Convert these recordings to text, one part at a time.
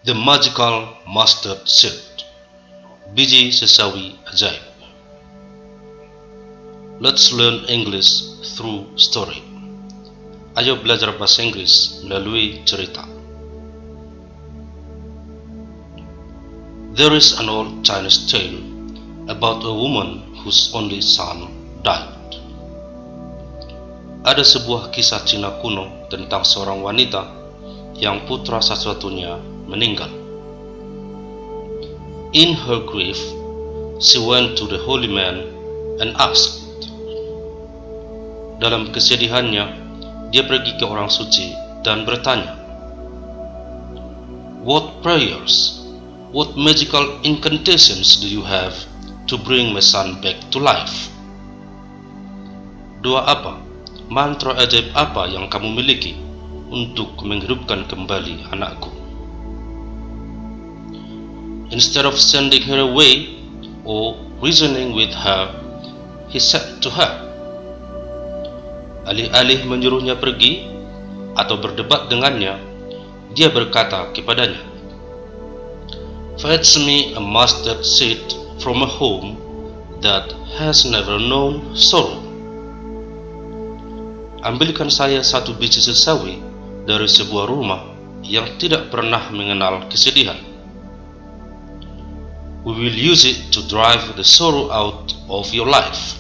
The Magical Mustard Seed, biji sesawi ajaib. Let's learn English through story. Ayo belajar bahasa Inggris melalui cerita. There is an old Chinese tale about a woman whose only son died. Ada sebuah kisah Cina kuno tentang seorang wanita yang putra satu-satunya meninggal. In her grief, she went to the holy man and asked. Dalam kesedihannya, dia pergi ke orang suci dan bertanya, "What prayers, what magical incantations do you have to bring my son back to life?" Doa apa, mantra ajaib apa yang kamu miliki untuk menghidupkan kembali anakku? Instead of sending her away or reasoning with her, he said to her. Alih-alih menyuruhnya pergi atau berdebat dengannya, dia berkata kepadanya, "Fetch me a mustard seed from a home that has never known sorrow." Ambilkan saya satu biji sesawi dari sebuah rumah yang tidak pernah mengenal kesedihan. We will use it to drive the sorrow out of your life.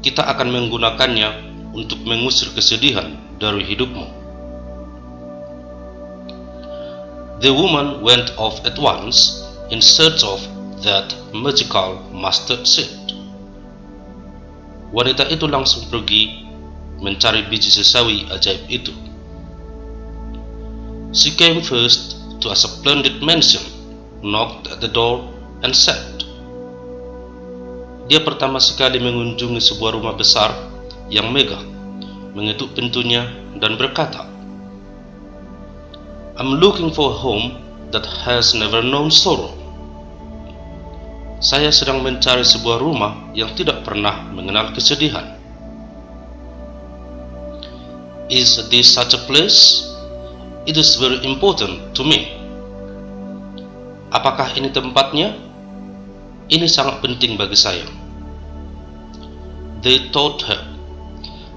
Kita akan menggunakannya untuk mengusir kesedihan dari hidupmu. The woman went off at once in search of that magical mustard seed. Wanita itu langsung pergi mencari biji sesawi ajaib itu. She came first to a splendid mansion, knocked at the door, and said. Dia pertama sekali mengunjungi sebuah rumah besar yang megah, mengetuk pintunya dan berkata, "I'm looking for a home that has never known sorrow." Saya sedang mencari sebuah rumah yang tidak pernah mengenal kesedihan. Is this such a place? It is very important to me. Apakah ini tempatnya? Ini sangat penting bagi saya. They told her,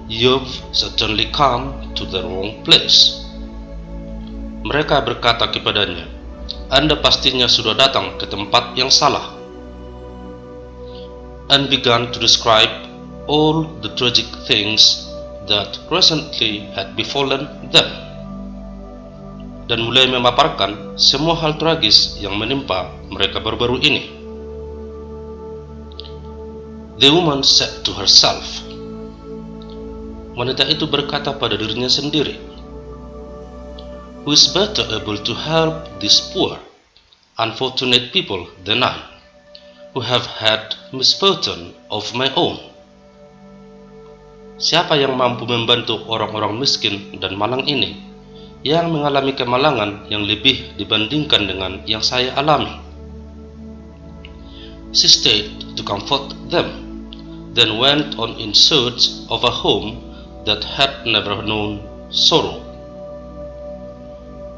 "You've certainly come to the wrong place." Mereka berkata kepadanya, "Anda pastinya sudah datang ke tempat yang salah." And began to describe all the tragic things that recently had befallen them. Dan mulai memaparkan semua hal tragis yang menimpa mereka baru-baru ini. The woman said to herself. Wanita itu berkata pada dirinya sendiri, "Who is better able to help these poor, unfortunate people than I, who have had misfortune of my own?" Siapa yang mampu membantu orang-orang miskin dan malang ini, yang mengalami kemalangan yang lebih dibandingkan dengan yang saya alami? She stayed to comfort them, then went on in search of a home that had never known sorrow.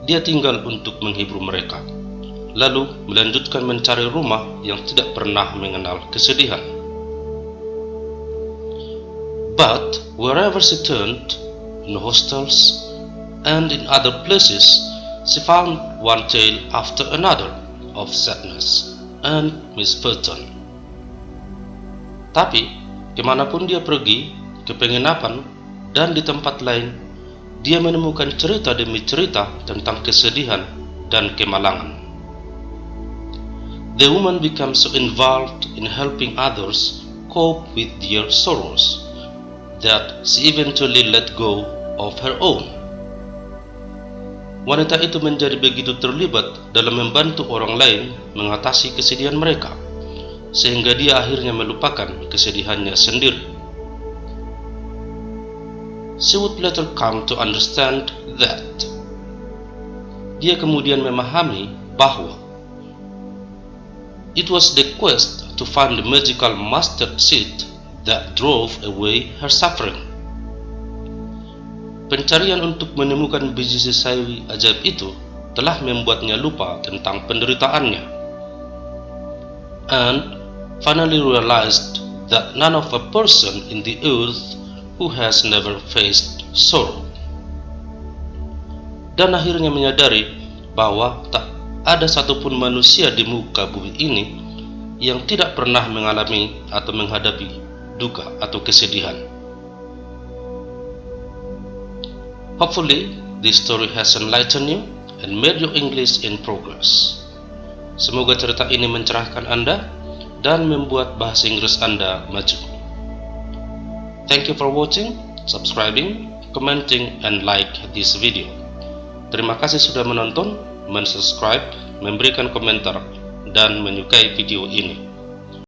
Dia tinggal untuk menghibur mereka, lalu melanjutkan mencari rumah yang tidak pernah mengenal kesedihan. But wherever she turned, in hostels and in other places, she found one tale after another of sadness and misfortune. Tapi kemanapun dia pergi, ke penginapan dan di tempat lain, dia menemukan cerita demi cerita tentang kesedihan dan kemalangan. The woman became so involved in helping others cope with their sorrows that she eventually let go of her own. Wanita itu menjadi begitu terlibat dalam membantu orang lain mengatasi kesedihan mereka, sehingga dia akhirnya melupakan kesedihannya sendiri. She would later come to understand that. Dia kemudian memahami bahwa it was the quest to find the magical mustard seed that drove away her suffering. Pencarian untuk menemukan biji sesawi ajaib itu telah membuatnya lupa tentang penderitaannya, and finally realized that none of a person in the earth who has never faced sorrow. Dan akhirnya menyadari bahwa tak ada satupun manusia di muka bumi ini yang tidak pernah mengalami atau menghadapi duka atau kesedihan. Hopefully, this story has enlightened you and made your English in progress. Semoga cerita ini mencerahkan Anda dan membuat bahasa Inggris Anda maju. Thank you for watching, subscribing, commenting, and like this video. Terima kasih sudah menonton, mensubscribe, memberikan komentar, dan menyukai video ini.